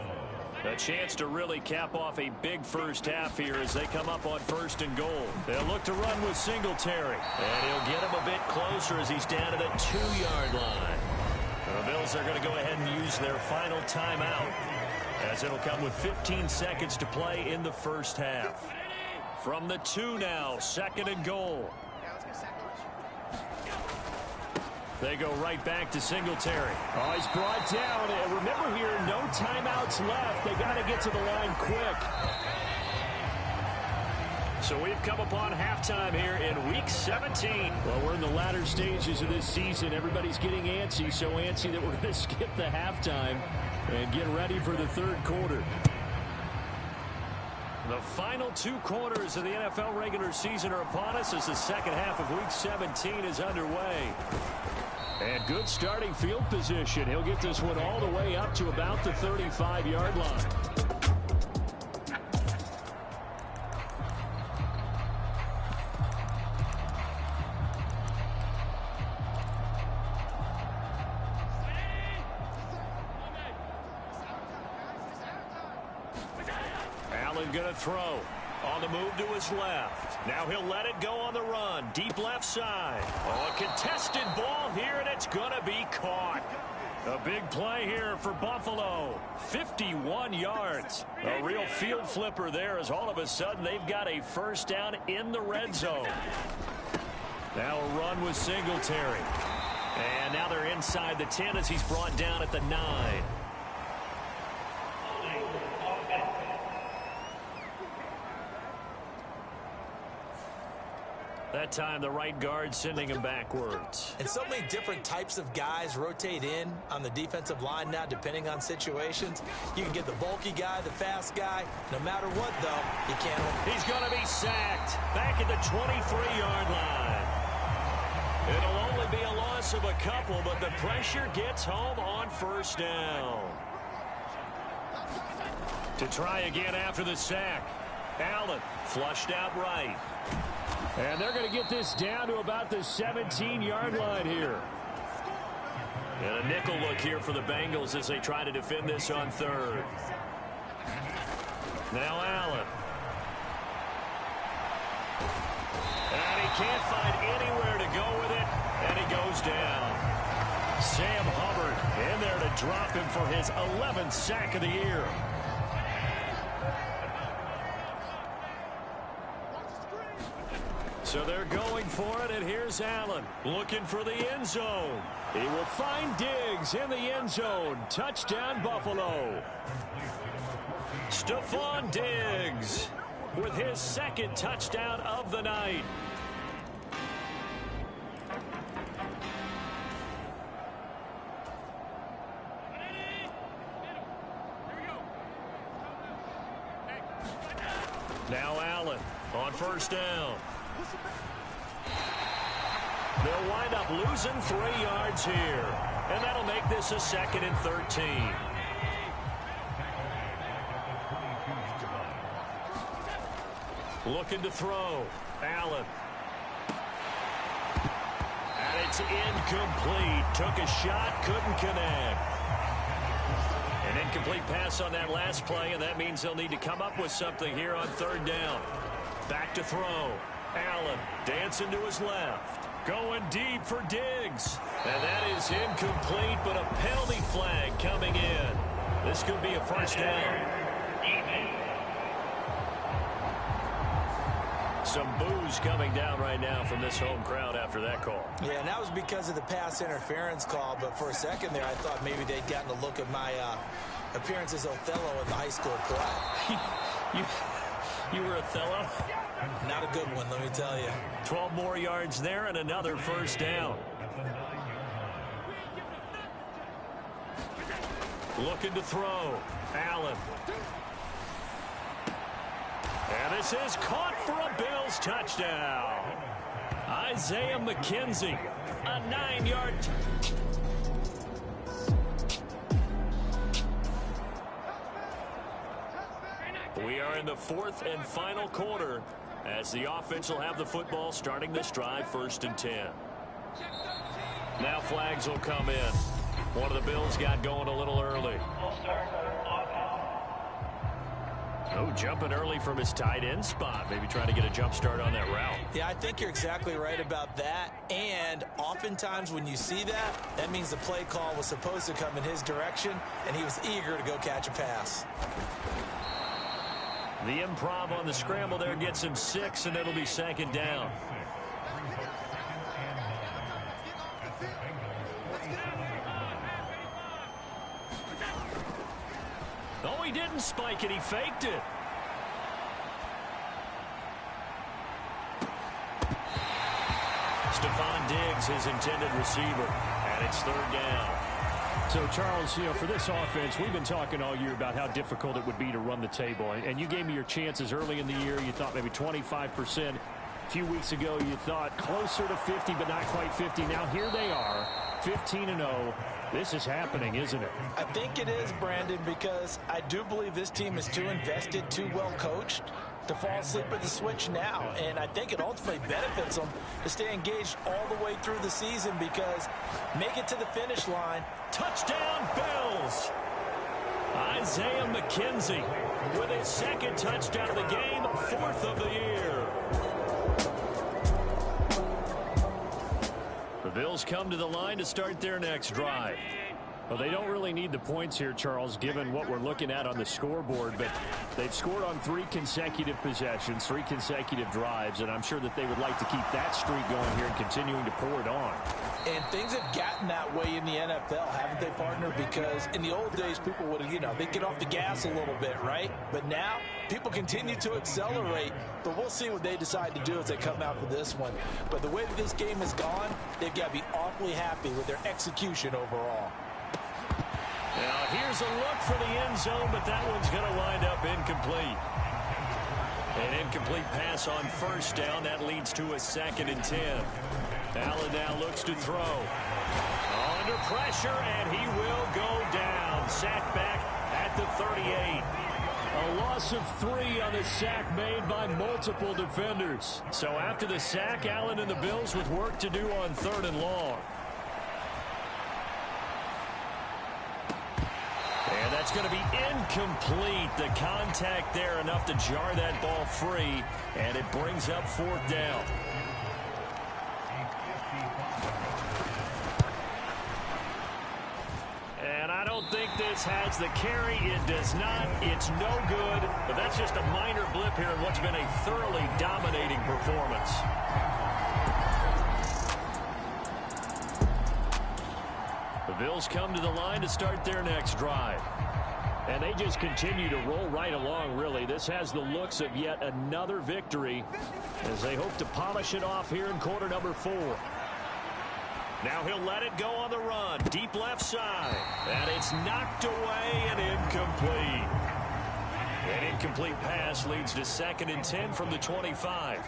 S2: A chance to really cap off a big first half here as they come up on 1st and goal. They'll look to run with Singletary. And he'll get him a bit closer as he's down to the 2-yard line. The Bills are going to go ahead and use their final timeout as it'll come with 15 seconds to play in the first half. From the 2 now, 2nd and goal. They go right back to Singletary.
S3: Oh, he's brought down. And remember here, no timeouts left. They got to get to the line quick.
S2: So we've come upon halftime here in Week 17.
S3: Well, we're in the latter stages of this season. Everybody's getting antsy, so antsy that we're going to skip the halftime. and get ready for the third quarter.
S2: The final 2 quarters of the NFL regular season are upon us as the second half of Week 17 is underway. And good starting field position. He'll get this one all the way up to about the 35-yard line. Allen going to throw. On the move to his left. Now he'll let it go on the run. Deep left side. Oh, a contested ball here, and it's going to be caught. A big play here for Buffalo. 51 yards. A real field flipper there as all of a sudden they've got a first down in the red zone. Now a run with Singletary. And now they're inside the 10 as he's brought down at the 9. That time, the right guard sending him backwards.
S1: And so many different types of guys rotate in on the defensive line now, depending on situations. You can get the bulky guy, the fast guy. No matter what, though, he can't.
S2: He's going to be sacked back at the 23-yard line. It'll only be a loss of a couple, but the pressure gets home on first down. To try again after the sack. Allen flushed out right.
S3: And they're going to get this down to about the 17-yard line here.
S2: And a nickel look here for the Bengals as they try to defend this on third. Now Allen. And he can't find anywhere to go with it, and he goes down. Sam Hubbard in there to drop him for his 11th sack of the year. So they're going for it, and here's Allen looking for the end zone. He will find Diggs in the end zone. Touchdown, Buffalo. Stephon Diggs with his second touchdown of the night. Now Allen on first down. They'll wind up losing 3 yards here. And that'll make this a 2nd and 13. Looking to throw. Allen. And it's incomplete. Took a shot, couldn't connect. An incomplete pass on that last play, and that means they'll need to come up with something here on third down. Back to throw. Allen dancing to his left. Going deep for Diggs. And that is incomplete, but a penalty flag coming in. This could be a first down. Some boos coming down right now from this home crowd after that call.
S1: Yeah, and that was because of the pass interference call, but for a second there I thought maybe they'd gotten a look at my appearance as Othello in the high school play.
S2: You were Othello?
S1: Not a good one, let me tell you.
S2: 12 more yards there and another first down. Looking to throw. Allen. And this is caught for a Bills touchdown. Isaiah McKenzie, a 9-yard. We are in the 4th and final quarter as the offense will have the football starting this drive 1st and 10. Now flags will come in. One of the Bills got going a little early. Oh, jumping early from his tight end spot. Maybe trying to get a jump start on that route.
S1: Yeah, I think you're exactly right about that. And oftentimes when you see that, that means the play call was supposed to come in his direction, and he was eager to go catch a pass.
S2: The improv on the scramble there gets him 6, and it'll be 2nd down. Oh, he didn't spike it. He faked it. Stephon Diggs, his intended receiver, and it's 3rd down.
S3: So, Charles, for this offense, we've been talking all year about how difficult it would be to run the table. And you gave me your chances early in the year. You thought maybe 25%. A few weeks ago, you thought closer to 50, but not quite 50. Now, here they are, 15-0. This is happening, isn't it?
S1: I think it is, Brandon, because I do believe this team is too invested, too well coached to fall asleep at the switch now. And I think it ultimately benefits them to stay engaged all the way through the season because make it to the finish line.
S2: Touchdown, Bills! Isaiah McKenzie with his second touchdown of the game, 4th of the year. The Bills come to the line to start their next drive.
S3: Well, they don't really need the points here, Charles, given what we're looking at on the scoreboard, but they've scored on 3 consecutive possessions, 3 consecutive drives, and I'm sure that they would like to keep that streak going here and continuing to pour it on.
S1: And things have gotten that way in the NFL, haven't they, partner? Because in the old days, people would, they'd get off the gas a little bit, right? But now, people continue to accelerate, but we'll see what they decide to do as they come out for this one. But the way that this game has gone, they've got to be awfully happy with their execution overall.
S2: Now, here's a look for the end zone, but that one's going to wind up incomplete. An incomplete pass on first down. That leads to a 2nd and 10. Allen now looks to throw. Under pressure, and he will go down. Sacked back at the 38.
S3: A loss of 3 on the sack made by multiple defenders.
S2: So after the sack, Allen and the Bills with work to do on 3rd and long. And that's going to be incomplete. The contact there enough to jar that ball free, and it brings up 4th down. And I don't think this has the carry. It does not. It's no good. But that's just a minor blip here in what's been a thoroughly dominating performance. The Bills come to the line to start their next drive.
S3: And they just continue to roll right along, really. This has the looks of yet another victory as they hope to polish it off here in quarter number 4.
S2: Now he'll let it go on the run. Deep left side. And it's knocked away and incomplete. An incomplete pass leads to 2nd and 10 from the 25.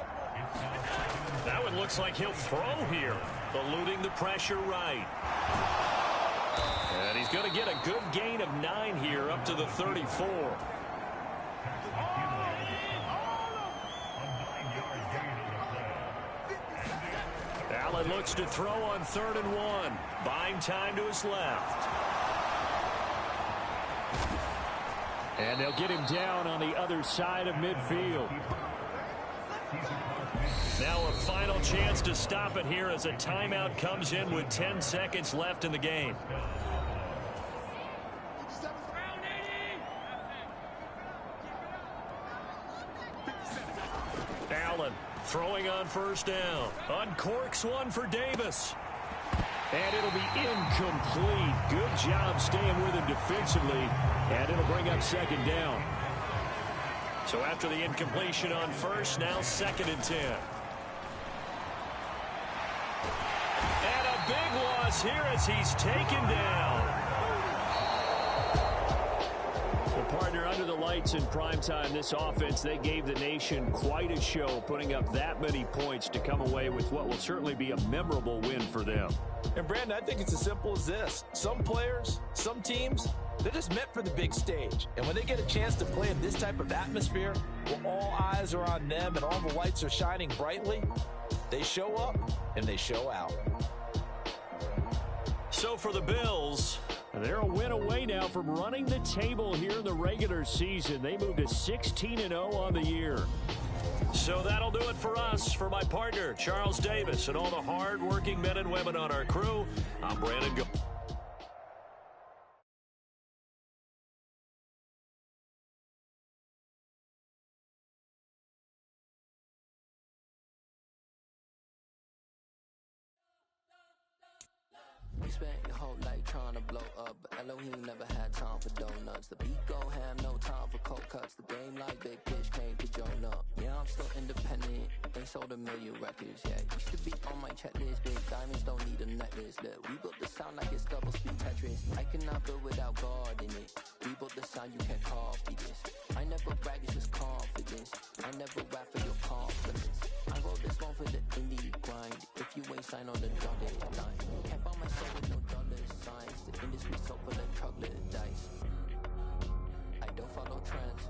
S2: That one looks like he'll throw here. Eluding the pressure right. And he's going to get a good gain of 9 here up to the 34. Allen looks to throw on 3rd and 1. Buying time to his left.
S3: And they'll get him down on the other side of midfield.
S2: Now a final chance to stop it here as a timeout comes in with 10 seconds left in the game. Allen throwing on 1st down. Uncorks one for Davis.
S3: And it'll be incomplete. Good job staying with him defensively. And it'll bring up 2nd down.
S2: So after the incompletion on 1st, now 2nd and 10. And a big loss here as he's taken down.
S3: Well, partner, under the lights in primetime, this offense, they gave the nation quite a show, putting up that many points to come away with what will certainly be a memorable win for them.
S1: And, Brandon, I think it's as simple as this. Some players, some teams, they're just meant for the big stage. And when they get a chance to play in this type of atmosphere, where all eyes are on them and all the lights are shining brightly, they show up and they show out.
S2: So for the Bills,
S3: they're a win away now from running the table here in the regular season. They moved to 16-0 on the year.
S2: So that'll do it for us. For my partner, Charles Davis, and all the hard-working men and women on our crew, I'm Brandon Go.
S5: We spent your whole life trying to blow up, but Elohim never had time for donuts. The beat gon' have no time for cold cuts. The game like big pitch came to Jonah. Yeah, I'm still independent. They sold 1 million records, yeah. Used to be on my checklist. Big diamonds don't need a necklace. Look, we built the sound like it's double speed Tetris. I cannot build without God in it. We built the sound, you can't copy this. I never brag, it's just confidence. I never rap for your confidence. I wrote this one for the indie grind. If you ain't signed on the dotted line, can't buy my soul with no dollar signs. The industry so full of troglodytes. I don't follow trends.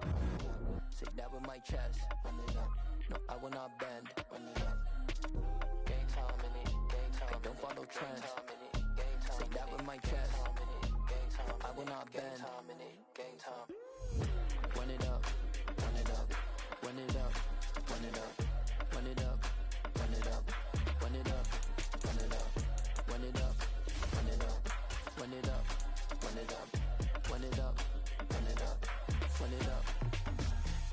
S5: Say that with my chest. Run it up. No, I will not bend. Run it up. Game time in it. Game time. I don't follow trends. Say that with my chest. I will not bend. Game time. Run it up. Run it up. Run it up. Run it up. Run it up. Run it up. Run it up. Run it up. Run it up. Run it up. Run it up. Run it up. Run it up. Run it up. Run it up.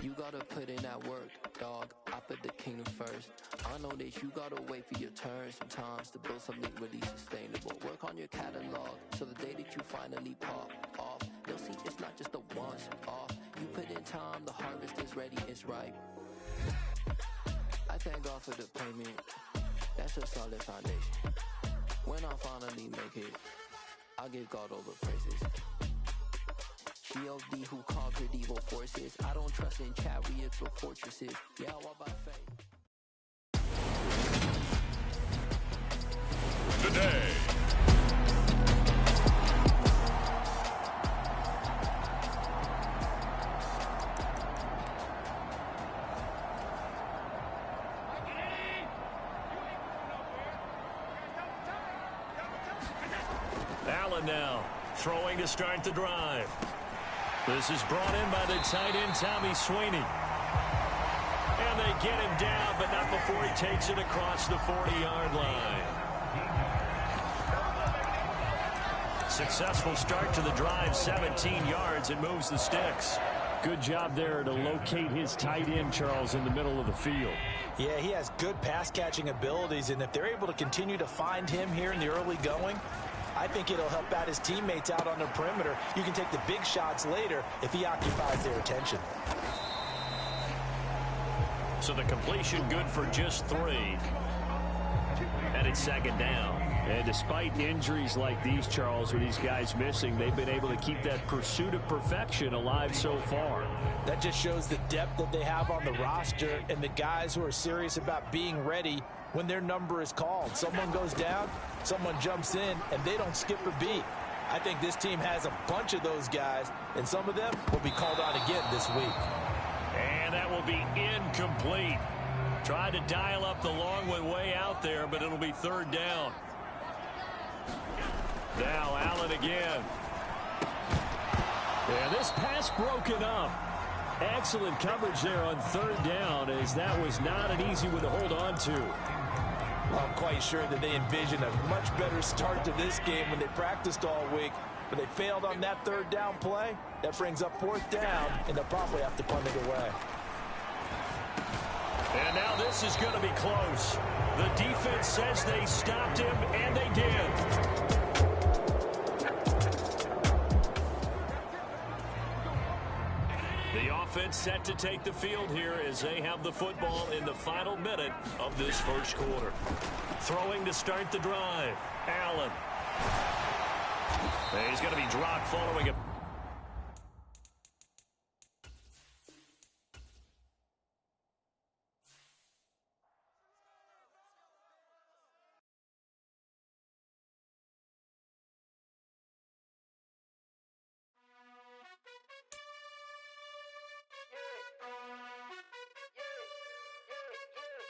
S5: You gotta put in that work, dog. I put the kingdom first. I know that you gotta wait for your turn sometimes to build something really sustainable. Work on your catalog, so the day that you finally pop off, you'll see it's not just a once off. You put in time, the harvest is ready, it's ripe. I thank God for the payment. That's a solid foundation. When I finally make it, I'll give God all the praises. G.O.D. who conquered evil forces. I don't trust in chariots or fortresses. Yeah, I walk by faith.
S2: Today. Allen now throwing to start the drive. This is brought in by the tight end, Tommy Sweeney. And they get him down, but not before he takes it across the 40-yard line. Successful start to the drive, 17 yards, and moves the sticks.
S3: Good job there to locate his tight end, Charles, in the middle of the field.
S1: Yeah, he has good pass-catching abilities, and if they're able to continue to find him here in the early going, I think it'll help out his teammates out on the perimeter. You can take the big shots later if he occupies their attention.
S2: So the completion good for just 3. And it's second down.
S3: And despite injuries like these, Charles, with these guys missing, they've been able to keep that pursuit of perfection alive so far.
S1: That just shows the depth that they have on the roster and the guys who are serious about being ready when their number is called. Someone goes down, someone jumps in, and they don't skip a beat. I think this team has a bunch of those guys, and some of them will be called on again this week.
S2: And that will be incomplete. Tried to dial up the long one way out there, but it'll be third down. Now Allen again.
S3: Yeah, this pass broken up. Excellent coverage there on third down, as that was not an easy one to hold on to.
S1: Well, I'm quite sure that they envisioned a much better start to this game when they practiced all week, but they failed on that third down play. That brings up fourth down, and they'll probably have to punt it away.
S2: And now this is going to be close. The defense says they stopped him, and they did. The offense set to take the field here as they have the football in the final minute of this first quarter. Throwing to start the drive. Allen. He's going to be dropped following a...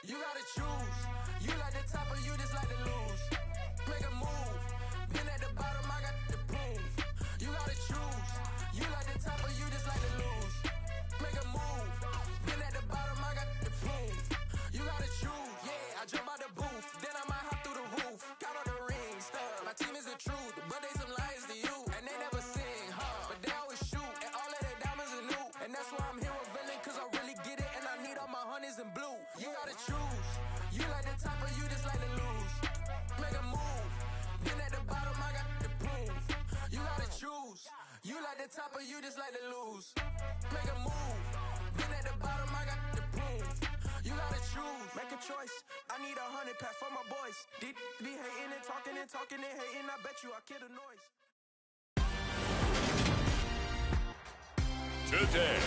S4: You gotta choose. You like the top or you just like to lose. Make a move. Been at the bottom, I got the proof. You gotta choose. You like the top or you just like to lose. Make a move. Been at the bottom, I got the proof. You gotta choose. Yeah, I jump out the booth. Then I might hop through the roof. Count on the rings. Stuff. My team is the truth, but they some liars to you. And they never sing, huh? But they always shoot. And all of their diamonds are new. And that's why I'm here with Villain, cause I really get it. And I need all my honeys in blue. You gotta choose. You like the top or you just like to lose. Make a move. Been at the bottom, I got the proof. You gotta choose. You like the top or you just like to lose. Make a move. Been at the bottom, I got the proof. You gotta choose. shoes. Make a choice. I need 100 pack for my boys. Be hating and talking and talking and hating. I bet you I kill the noise.
S6: Today.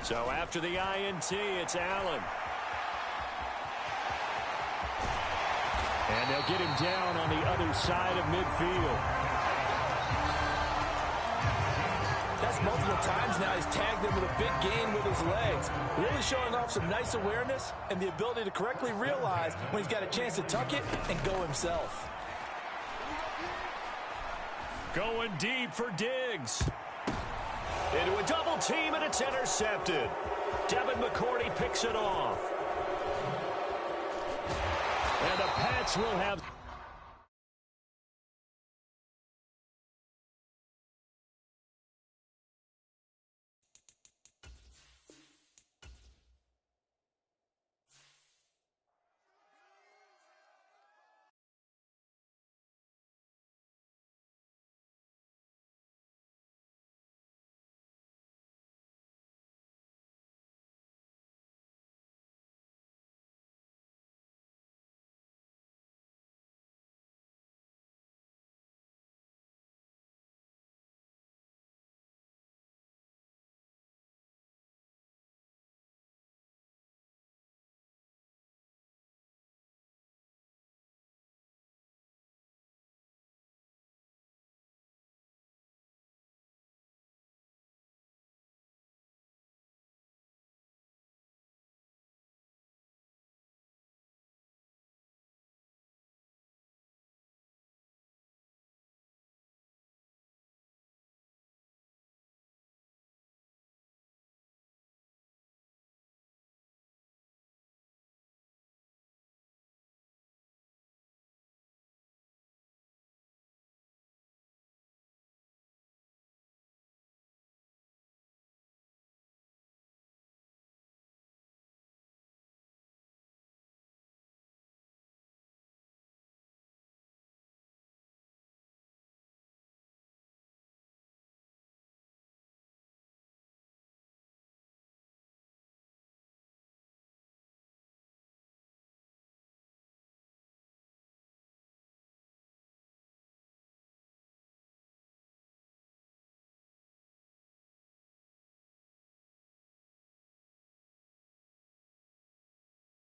S2: So after the INT, it's Allen.
S3: And they'll get him down on the other side of midfield.
S1: That's multiple times now he's tagged him with a big gain with his legs. Really showing off some nice awareness and the ability to correctly realize when he's got a chance to tuck it and go himself.
S2: Going deep for Diggs. Into a double team, and it's intercepted. Devin McCourty picks it off. And the Pats will have...